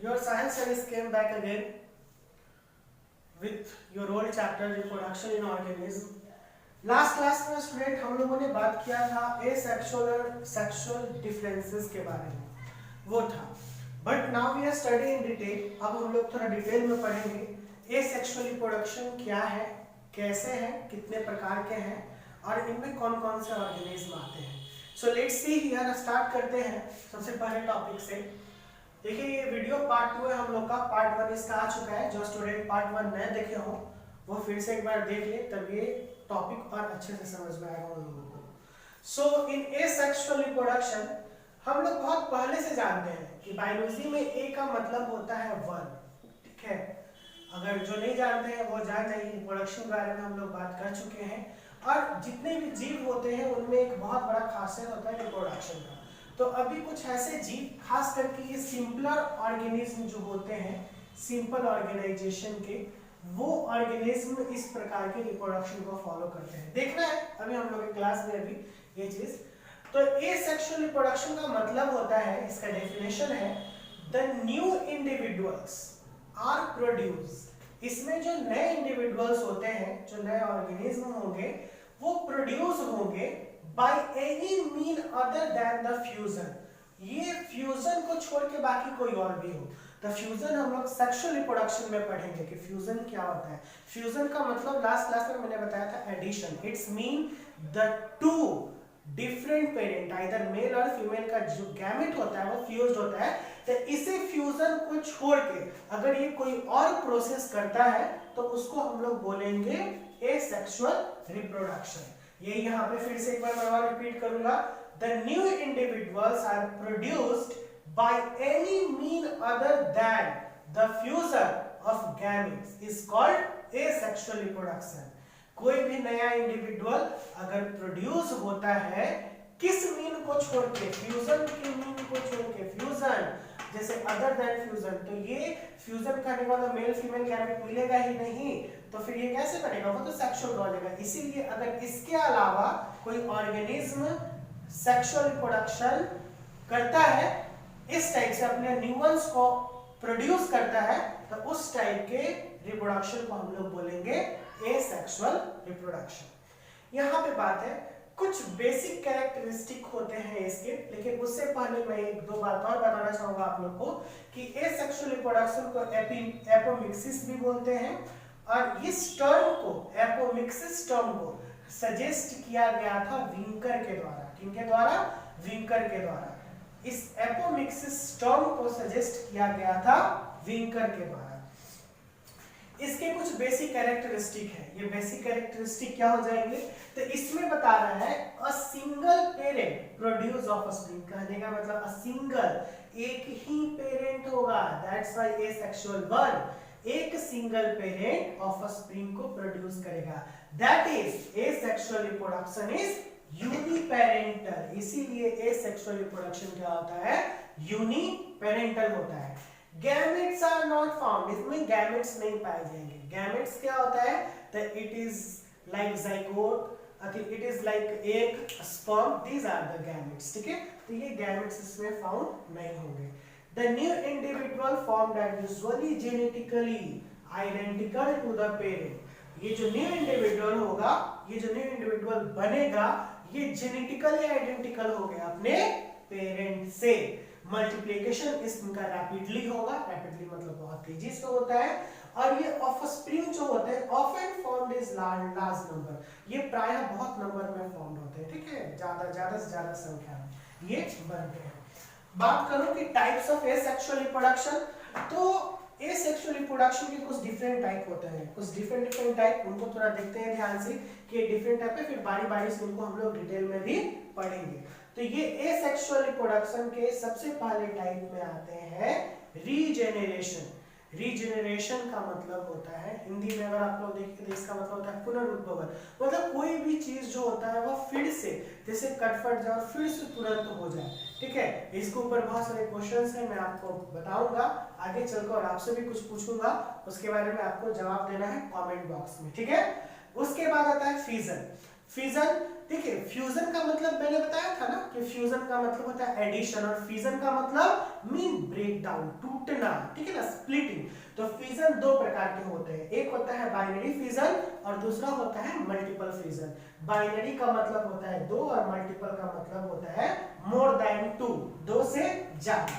Your science studies came back again with your old chapter reproduction in organism. Last class में student हम लोगों ने बात किया था एसेक्सुअल और सेक्सुअल डिफरेंसेस के बारे में, वो था। But now we are study in detail. अब हम लोग थोड़ा डिटेल में पढ़ेंगे एसेक्सुअल रिप्रोडक्शन क्या है, कैसे है, कितने प्रकार के हैं और इनमें कौन कौन से ऑर्गेनिज्म आते हैं। So let's see here, start करते हैं सबसे पहले टॉपिक से। देखिए ये वीडियो पार्ट 2 है हम लोग का, पार्ट 1 इसका आ चुका है। जो स्टूडेंट पार्ट 1 नहीं देखे हो वो फिर से एक बार देख ले, तब ये टॉपिक और अच्छे से समझ में आएगा उन लोगों को। सो इन एसेक्सुअल रिप्रोडक्शन हम लोग बहुत पहले से जानते हैं कि बायोलॉजी में ए का मतलब होता है वन, ठीक है। अगर जो नहीं जानते हैं वो जान जाइए, रिप्रोडक्शन के बारे में हम लोग बात कर चुके हैं। और जितने भी जीव होते हैं उनमें एक बहुत बड़ा खासियत होता है रिप्रोडक्शन का। तो अभी कुछ ऐसे जीव, खास करके ये सिंपलर ऑर्गेनिज्म जो होते हैं, सिंपल ऑर्गेनाइजेशन के, वो ऑर्गेनिज्म इस प्रकार के रिप्रोडक्शन को फॉलो करते हैं। देखना है अभी हम लोग की क्लास में अभी ये चीज। तो एसेक्सुअल रिप्रोडक्शन का मतलब होता है, इसका डेफिनेशन है, the new individuals are produce. इसमें जो नए इंडिविजुअल्स होते हैं, जो नए ऑर्गेनिज्म होंगे, वो प्रोड्यूस होंगे by any mean other than the fusion. ये फ्यूजन को छोड़ के बाकी कोई और भी हो। द फ्यूजन हम लोग सेक्सुअल रिप्रोडक्शन में पढ़ेंगे कि फ्यूजन क्या होता है। फ्यूजन का मतलब लास्ट क्लास में मैंने बताया था addition. It's mean the two different parent, either male और फीमेल का जो गैमेट होता है वो फ्यूज्ड होता है। तो इसे फ्यूजन को छोड़ के अगर ये कोई और प्रोसेस करता है तो उसको हम लोग बोलेंगे एसेक्सुअल रिप्रोडक्शन। ये यहाँ पे फिर से एक बार रिपीट करूंगा, the new individuals are produced by any mean other than the fusion of gametes is called asexual reproduction। कोई भी नया इंडिविजुअल अगर प्रोड्यूस होता है किस मीन को छोड़ के, फ्यूजन के मीन को छोड़ के, फ्यूजन जैसे अदर देन फ्यूजन, तो ये फ्यूजन करने वाला मेल फीमेल गैमेट मिलेगा ही नहीं, तो फिर ये कैसे बनेगा, वो तो सेक्सुअल हो जाएगा। इसीलिए अगर इसके अलावा कोई ऑर्गेनिज्म सेक्सुअल रिप्रोडक्शन करता है, इस टाइप से अपने न्यूअन्स को प्रोड्यूस करता है, तो उस टाइप के रिप्रोडक्शन को हम लोग बोलेंगे एसेक्सुअल रिप्रोडक्शन। यहाँ पे बात है, कुछ बेसिक कैरेक्टरिस्टिक होते हैं इसके, लेकिन उससे पहले मैं एक दो बात और बताना चाहूंगा आप लोग को कि एसेक्सुअल रिप्रोडक्शन को एपोमिक्सिस भी बोलते हैं। और इस टर्म को, एपोमिक्सिस टर्म को सजेस्ट किया गया था विंकर के द्वारा। किनके द्वारा? विंकर के द्वारा। इस एपोमिक्सिस टर्म को सजेस्ट किया गया था विंकर के द्वारा। इसके कुछ बेसिक कैरेक्टरिस्टिक है। ये बेसिक कैरेक्टरिस्टिक क्या हो जाएंगे, तो इसमें बता रहा है a single parent produce offspring. कहने का मतलब अ सिंगल, एक ही पेरेंट होगा, दैट्स व्हाई एसेक्सुअल वन, एक सिंगल पेरेंट ऑफस्प्रिंग को प्रोड्यूस करेगा। That is asexual reproduction is uniparental. इसीलिए एसेक्सुअल रिप्रोडक्शन क्या होता है, यूनिपेरेंटल होता है। गैमेट्स आर नॉट फाउंड, इसमें गैमेट्स नहीं पाए जाएंगे। गैमेट्स क्या होता है, तो it is like zygote, it is like egg, sperm, these are the gametes, ठीक है। तो ये गैमेट्स इसमें फाउंड नहीं होंगे। The new individual formed are usually genetically identical to the parent. ये जो न्यू इंडिविजुअल होगा, ये जो न्यू इंडिविजुअल बनेगा, ये जेनेटिकली आइडेंटिकल हो गया अपने पेरेंट से। मल्टीप्लिकेशन इसका रैपिडली होगा, रैपिडली मतलब बहुत तेजी से होता है। और ये ऑफस्प्रिंग जो होते हैं often formed is large number, ये प्रायः बहुत नंबर में फॉर्म होते हैं, ठीक है, ज्यादा से ज्यादा संख्या में ये बनते हैं। बात करूं कि टाइप्स ऑफ एसेक्सुअल रिप्रोडक्शन, तो एसेक्सुअल रिप्रोडक्शन के कुछ डिफरेंट टाइप होते हैं, कुछ डिफरेंट टाइप, उनको थोड़ा देखते हैं ध्यान से कि डिफरेंट टाइप है, फिर बारी से उनको हम लोग डिटेल में भी पढ़ेंगे। तो ये एसेक्सुअल रिप्रोडक्शन के सबसे पहले टाइप में आते हैं रीजेनरेशन। रीजेनरेशन का मतलब होता है, हिंदी में अगर आप लोग देखें तो इसका मतलब होता है पुनरुद्भवन। मतलब कोई भी चीज जो होता है वो फिर से, जैसे कटफट जाए और फिर से तुरंत हो जाए, ठीक है। इसके ऊपर बहुत सारे क्वेश्चंस हैं, मैं आपको बताऊंगा आगे चलकर, और आपसे भी कुछ पूछूंगा, उसके बारे में आपको जवाब देना है कमेंट बॉक्स में, ठीक है। उसके बाद आता है फिजन। फिजन ठीक है। फ्यूजन का मतलब मैंने बताया था ना कि फ्यूजन का मतलब होता है एडिशन और फिजन का मतलब मीन ब्रेक डाउन, टूटना, ठीक है ना, स्प्लिटिंग। तो फिजन दो प्रकार के होते हैं, एक होता है बाइनरी फिजन और दूसरा होता है मल्टीपल फिजन। बाइनरी का मतलब होता है दो और मल्टीपल का मतलब होता है मोर देन टू, दो से ज्यादा।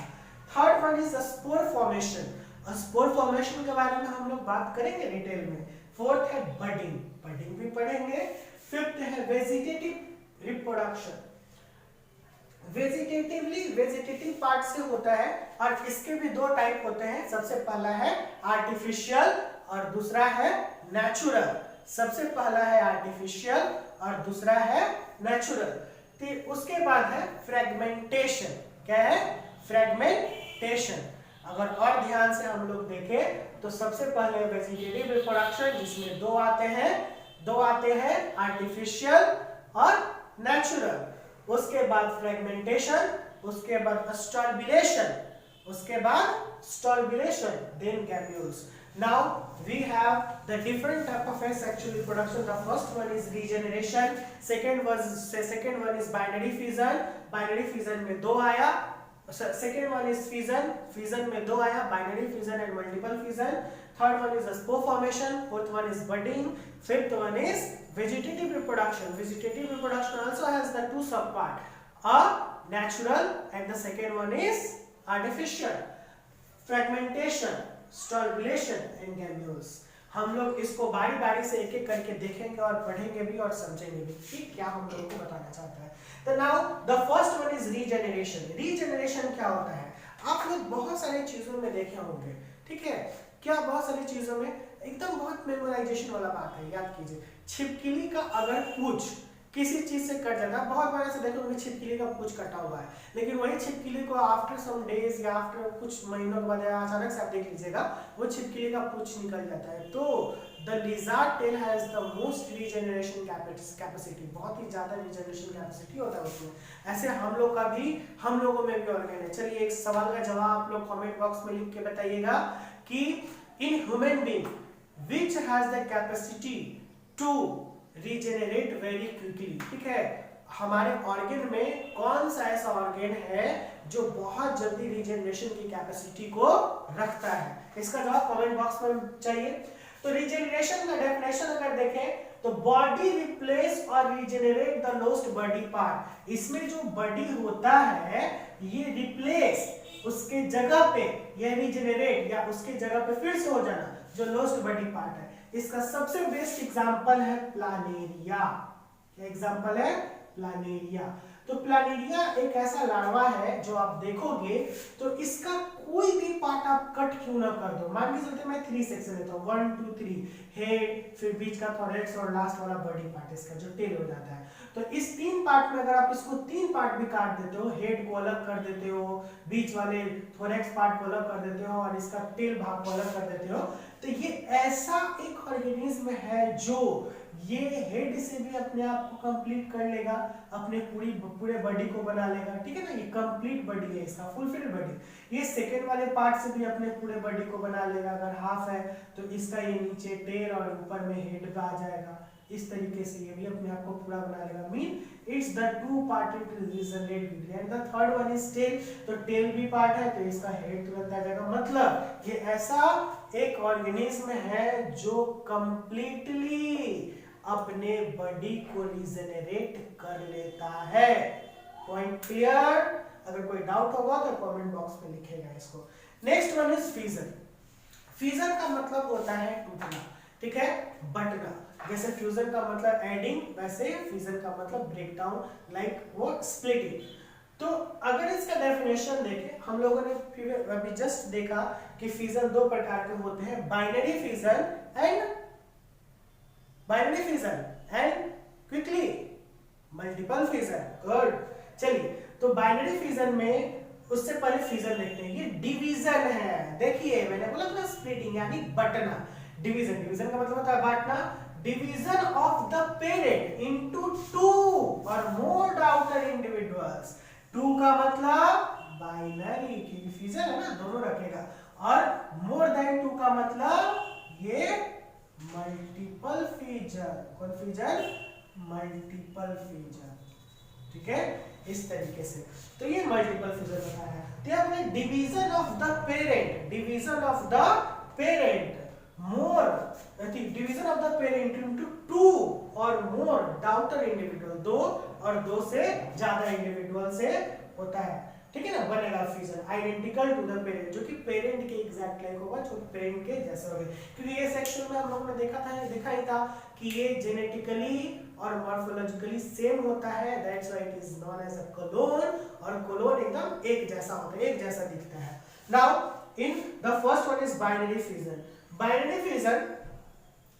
Third one is spore formation. Spore formation के बारे में हम लोग बात करेंगे डिटेल में। फोर्थ है बडिंग, बडिंग भी पढ़ेंगे। फिफ्थ है वेजिटेटिव रिप्रोडक्शन। वेजिटेटिव पार्ट से होता है और इसके भी दो टाइप होते हैं। सबसे पहला है आर्टिफिशियल और दूसरा है नेचुरल। सबसे पहला है आर्टिफिशियल और दूसरा है नेचुरल। उसके बाद है फ्रेगमेंटेशन। क्या है? फ्रेगमेंटेशन। अगर और ध्यान से हम लोग देखें तो सबसे पहले वेजिटेटिव रिप्रोडक्शन, जिसमें दो आते हैं आर्टिफिशियल और नेचुरल। उसके बाद फ्रेगमेंटेशन, उसके बाद स्टॉर्बिलेशन, then गैम्यूल्स। Now we have the different type of asexual reproduction. The first one is regeneration, second one is binary fission. Binary fission में दो आया। Second one is fission में दो आया, binary fission and multiple fission. Third one is spore formation. Fourth one is budding. Fifth one is vegetative reproduction. Vegetative reproduction also has the two subpart, a natural and the second one is artificial. Fragmentation, strobilation and gemmules. हम लोग इसको बारी बारी से एक एक करके देखेंगे और पढ़ेंगे भी और समझेंगे भी कि क्या हम लोगों को बताना चाहता है। तो now the first one is regeneration. Regeneration क्या होता है? आप लोग बहुत सारी चीजों में देखे होंगे, ठीक है, क्या बहुत सारी चीजों में एकदम बहुत मेमोराइजेशन वाला बात है। याद कीजिए, छिपकली का अगर पूंछ किसी चीज से कट जाता है, बहुत बार ऐसे देखोगे छिपकली का पूंछ कटा हुआ है, लेकिन वही छिपकली को आफ्टर सम डेज या आफ्टर कुछ महीनों के बाद अचानक से आप देख लीजिएगा वो छिपकली का पूंछ निकल जाता है। तो the lizard tail has the most regeneration capacity, बहुत ही ज्यादा रीजनरेशन कैपेसिटी होता है उसमें। ऐसे हम लोगों में भी ऑर्गन है। चलिए एक सवाल का जवाब आप लोग कमेंट बॉक्स में लिख के बताइएगा कि in human being which has the capacity to regenerate very quickly. ठीक है, हमारे ऑर्गन में कौन सा ऐसा ऑर्गन है जो बहुत जल्दी रीजेनरेशन की कैपेसिटी को रखता है? इसका जवाब कमेंट बॉक्स में चाहिए। तो रीजेनरेशन का डेफिनेशन अगर देखें तो बॉडी रिप्लेस और regenerate the lost body part. इसमें जो बॉडी होता है ये रिप्लेस, उसके जगह पे, या रीजेनरेट या उसके जगह पे फिर से हो जाना, जो लॉस्ट बॉडी पार्ट है। इसका सबसे बेस्ट एग्जांपल है प्लानेरिया। क्या एग्जांपल है? प्लानेरिया। तो प्लानेरिया एक ऐसा लार्वा है जो आप देखोगे तो इसका कोई भी पार्ट आप कट क्यों ना कर दो, मान के चलते मैं 3 सेक्शन लेता हूँ, 1 2 3, हेड, फिर बीच का थोरैक्स और लास्ट वाला बॉडी पार्ट इसका जो टेल हो जाता है। तो इस 3 पार्ट में अगर आप इसको 3 पार्ट भी काट देते हो, हेड को अलग कर देते हो, बीच वाले थोरैक्स पार्ट को अलग कर देते हो और इसका टेल भाग को अलग कर देते हो, तो ये ऐसा एक ऑर्गेनिज्म है जो ये हेड से भी अपने आप को कंप्लीट कर लेगा, अपने पूरे बॉडी को बना लेगा। ठीक है ना, ये कंप्लीट बॉडी है इसका, फुलफिल बॉडी। ये सेकेंड वाले पार्ट से भी अपने पूरे बॉडी को बना लेगा। अगर हाफ है तो इसका ये नीचे टेल और ऊपर में हेड आ जाएगा। इस तरीके से ये भी अपने आप को पूरा बना लेगा। Mean it's the two parted regenerate and the third one is tail. तो टेल भी पार्ट है तो इसका हेड तुरंत आ जाएगा। मतलब ये ऐसा एक ऑर्गेनिज्म है जो कंप्लीटली अपने बॉडी को रीजनरेट कर लेता है। Point clear? अगर कोई डाउट होगा तो कमेंट बॉक्स में लिखेगा इसको। Next one is fusion. Fusion का मतलब होता है टूटना, ठीक है, बटना। जैसे फ्यूजन का मतलब एडिंग, वैसे फ्यूजन का मतलब ब्रेक डाउन, लाइक वो स्प्लिटिंग। तो अगर इसका डेफिनेशन देखें, हम लोगों ने अभी जस्ट देखा कि फ्यूजन दो प्रकार के होते हैं, binary fusion and quickly multiple fusion. Good. चलिए, तो बाइनरी फ्यूजन में उससे पहले फ्यूजन देखते हैं। ये डिवीजन है। देखिए मैंने बोला था स्प्लिटिंग यानी बटना। डिवीजन का मतलब होता है बांटना। Division of the parent into 2 और मोर आउटर इंडिविजुअल्स। 2 का मतलब बाइनरी, क्योंकि फ्यूजन है ना, दोनों रखेगा। और मोर देन 2 का मतलब ये मल्टीपल फ्यूजन। कौन फ्यूजन? मल्टीपल फ्यूजन, ठीक है, इस तरीके से। तो ये मल्टीपल फ्यूजन बताया है। तो हमने division of the parent, division of the parent more, division of the parent into to और मोर डाउटर इंडिविजुअल, दो और दो से ज्यादा इंडिविजुअल से होता है, ठीक है ना, बनेगा fusion identical to the parent, जो कि पेरेंट के एग्जैक्ट लाइक होगा, जो पेरेंट के जैसा होगा। क्योंकि ये सेक्शन में हम लोगों ने देखा ही था कि ये जेनेटिकली और मॉर्फोलॉजिकली सेम होता है, that's why it is known as a clone, और क्लोन एकदम एक जैसा होता है, एक जैसा दिखता है। Now in the first one is binary fusion. Binary fusion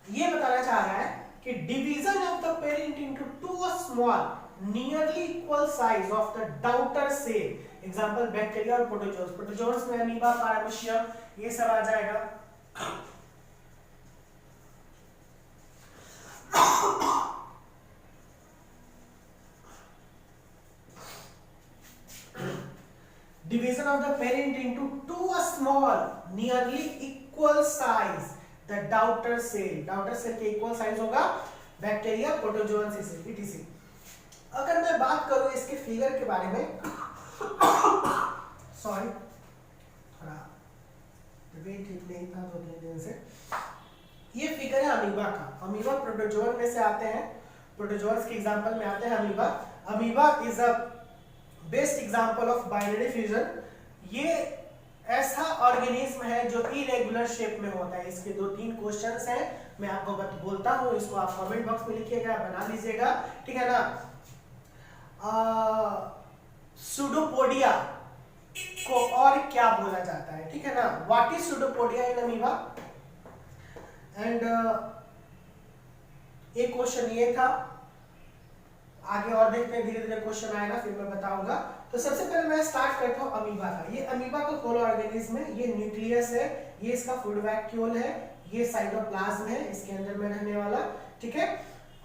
ये बताना चाह रहा है कि division of the parent into two small nearly equal size of the daughter cell, example bacteria और प्रोटोजोन्स, प्रोटोजोन्स में अमीबा, पैरामीशियम, ये सब आ जाएगा। Division of the parent into two small nearly equal size the daughter cell, daughter cell के equal size होगा bacteria, protozoans etc। अगर मैं बात करूं इसके फिगर के बारे में, सॉरी थोड़ा वेट ठीक नहीं था 2-3 दिन से। ये फिगर है अमीबा का, अमीबा प्रोटोजोन में से आते हैं, प्रोटोजोन्स के एग्जांपल में आते हैं amoeba. Amoeba is a best example of binary fusion. ये ऐसा ऑर्गेनिज्म है जो इरेगुलर शेप में होता है। इसके 2-3 क्वेश्चंस हैं, मैं आपको बोलता हूँ, इसको आप कमेंट बॉक्स में लिखिएगा, बना लीजिएगा, ठीक है ना। सुडोपोडिया को और क्या बोला जाता है, ठीक है ना, what is pseudopodia in amoeba. And एक क्वेश्चन ये था, आगे और देखते हैं, धीरे धीरे क्वेश्चन आएगा फिर मैं बताऊंगा। तो सबसे पहले मैं स्टार्ट करता हूँ अमीबा का। ये अमीबा का होलो ऑर्गेनिज्म है, ये न्यूक्लियस है, ये इसका फूड वैक्यूल है, ये साइटोप्लाज्म है इसके अंदर में रहने वाला, ठीक है।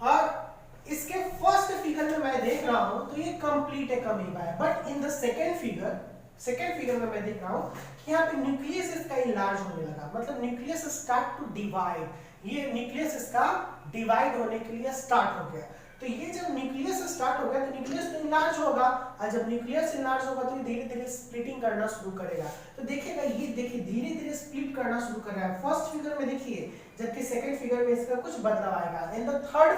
और इसके फर्स्ट फिगर में मैं देख रहा हूँ तो ये कंप्लीट एक अमीबा है, but in the second figure में मैं देख रहा हूँ कि यहाँ पे न्यूक्लियस इसका इनलार्ज होने लगा, मतलब न्यूक्लियस स्टार्ट टू डिवाइड, ये न्यूक्लियस इसका डिवाइड होने के लिए स्टार्ट हो गया। तो ये जब न्यूक्लियस स्टार्ट हो गया तो न्यूक्लियस तो इनलार्ज होगा, और जब न्यूक्लियस इनलार्ज होगा तो ये धीरे धीरे स्प्लिटिंग करना शुरू करेगा। तो देखिएगा, ये देखिए धीरे धीरे स्प्लिट करना शुरू कर रहा है फर्स्ट फिगर में देखिए, जबकि सेकंड फिगर में इसका कुछ बदलाव आएगा। इन द थर्ड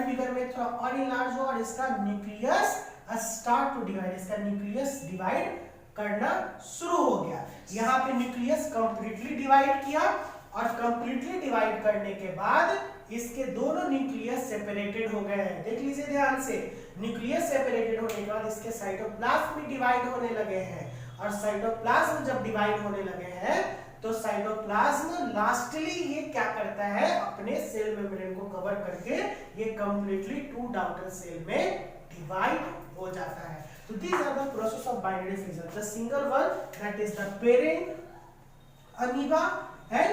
फिगर में थोड़ा और इनलार्ज होगा और इसका न्यूक्लियस स्टार्ट टू डिवाइड, इसका न्यूक्लियस डिवाइड करना शुरू हो गया। यहाँ पे न्यूक्लियस कंप्लीटली डिवाइड किया, और कंप्लीटली डिवाइड करने के बाद इसके दोनों न्यूक्लियस सेपरेटेड हो गए हैं। देख लीजिए ध्यान से, न्यूक्लियस सेपरेटेड होने के बाद इसके साइटोप्लाज्म भी डिवाइड होने लगे हैं, और साइटोप्लाज्म जब डिवाइड होने लगे हैं तो साइटोप्लाज्म लास्टली ये क्या करता है, अपने सेल मेम्ब्रेन को कवर करके ये कंप्लीटली टू डाउटर सेल में डिवाइड हो जाता है। तो these are the process of binary fission. The single one, that is the parent amoeba, and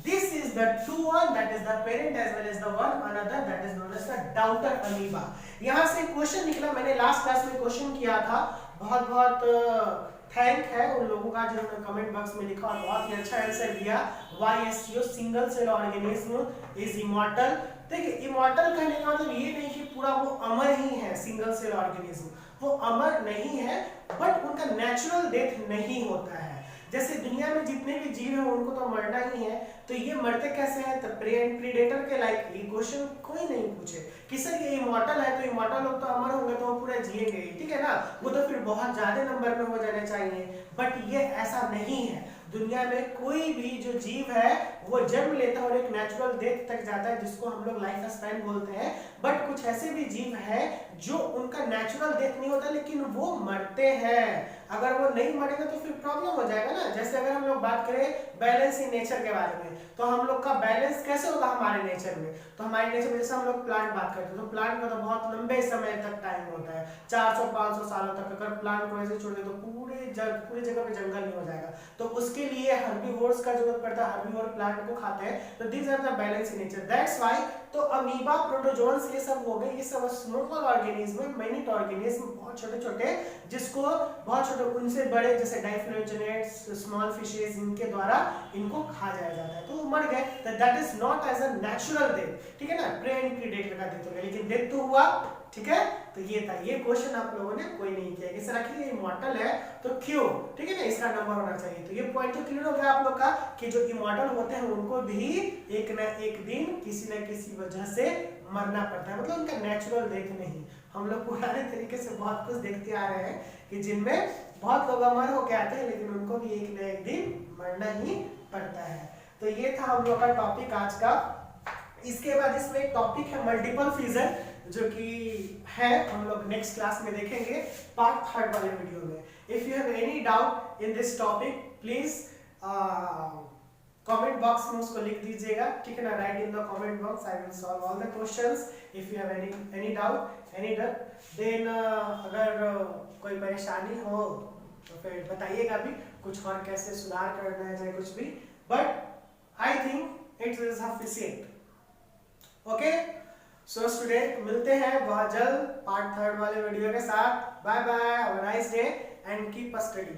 this is the two one, that is the parent as well as the one another, that is known as the daughter amoeba. यहाँ से question निकला, मैंने last class में question किया था, बहुत बहुत thank है उन लोगों का जिन्होंने कमेंट बॉक्स में लिखा और बहुत ही अच्छा आंसर दिया। YSCO single cell organism is immortal. देखिए, इमॉर्टल कहने का मतलब ये नहीं कि पूरा वो अमर ही है, सिंगल सेल ऑर्गेनिज्म वो अमर नहीं है, बट उनका नेचुरल डेथ नहीं होता है। जैसे दुनिया में जितने भी जीव हैं उनको तो मरना ही है, तो ये मरते कैसे हैं, तो प्रीडेटर के लाइक। ये क्वेश्चन कोई नहीं पूछे कि सर ये इमॉर्टल है तो इमॉर्टल लोग तो अमर होंगे तो वो पूरा जिएंगे, ठीक है ना, वो तो फिर बहुत ज्यादा नंबर में हो जाने चाहिए, बट ये ऐसा नहीं है। दुनिया में कोई भी जो जीव है वो जन्म लेता है और एक नेचुरल डेथ तक जाता है, जिसको हम लोग लाइफ स्पैन बोलते हैं। बट कुछ ऐसे भी जीव हैं जो उनका नेचुरल डेथ नहीं होता लेकिन वो मरते हैं। अगर वो नहीं मरेगा तो फिर प्रॉब्लम हो जाएगा ना। जैसे अगर हम लोग बात करें बैलेंस इन नेचर के बारे में, तो हम लोग का बैलेंस कैसे होगा हमारे नेचर में, तो हमारे नेचर में जैसे हम लोग प्लांट बात करते हैं तो प्लांट का तो बहुत लंबे समय तक टाइम होता है, 400-500 सालों तक। अगर प्लांट को ऐसे छोड़ दे तो पूरे जगह पे जंगल नहीं हो जाएगा। तो उसके उसके लिए हर्बीवोर्स का जरूरत पड़ता है, हर्बीवोर प्लांट को खाते हैं, तो these are the balance in nature, that's why. तो अमीबा, प्रोटोजोन्स ये सब हो गए, ये सब स्मॉल ऑर्गेनिज्म, मिनिट ऑर्गेनिज्म, बहुत छोटे छोटे, जिसको बहुत छोटे उनसे बड़े जैसे डाइफिनोजेनेट्स, स्मॉल फिशेस, इनके द्वारा इनको खा जाया जाता है, तो वो मर गए, that is not as a natural death, ठीक है ना, प्रे की डेथ लगा डेथ हो गया, लेकिन डेथ तो हुआ, ठीक है। तो ये था, ये क्वेश्चन आप लोगों ने कोई नहीं किया कि सर आखिर ये इमॉर्टल है तो क्यों, ठीक है ना, इसका नंबर होना चाहिए। तो ये पॉइंट तो क्लियर हो गया आप लोग का कि जो इमॉर्टल होते हैं उनको भी एक न एक दिन किसी न किसी वजह से मरना पड़ता है, मतलब उनका नेचुरल डेथ नहीं। हम लोग पुराने तरीके से बहुत कुछ देखते आ रहे हैं कि जिनमें बहुत लोग अमर होके आते हैं, लेकिन उनको भी एक न एक दिन मरना ही पड़ता है। तो ये था हम लोग का टॉपिक आज का। इसके बाद इसमें एक टॉपिक है मल्टीपल फिजन, जो कि है हम लोग नेक्स्ट क्लास में देखेंगे पार्ट 3 वाले वीडियो में। If you have any doubt in this topic please comment box में उसको लिख दीजिएगा, ठीक है ना, right in the comment box, I will solve all the questions if you have any doubt any डर। देन अगर कोई परेशानी हो तो फिर बताइएगा भी कुछ और कैसे सुधार करना है चाहे कुछ भी, but I think it is sufficient. Okay, so student मिलते हैं बहुत जल्द पार्ट 3 वाले वीडियो के साथ। Bye bye, have a nice day and keep study.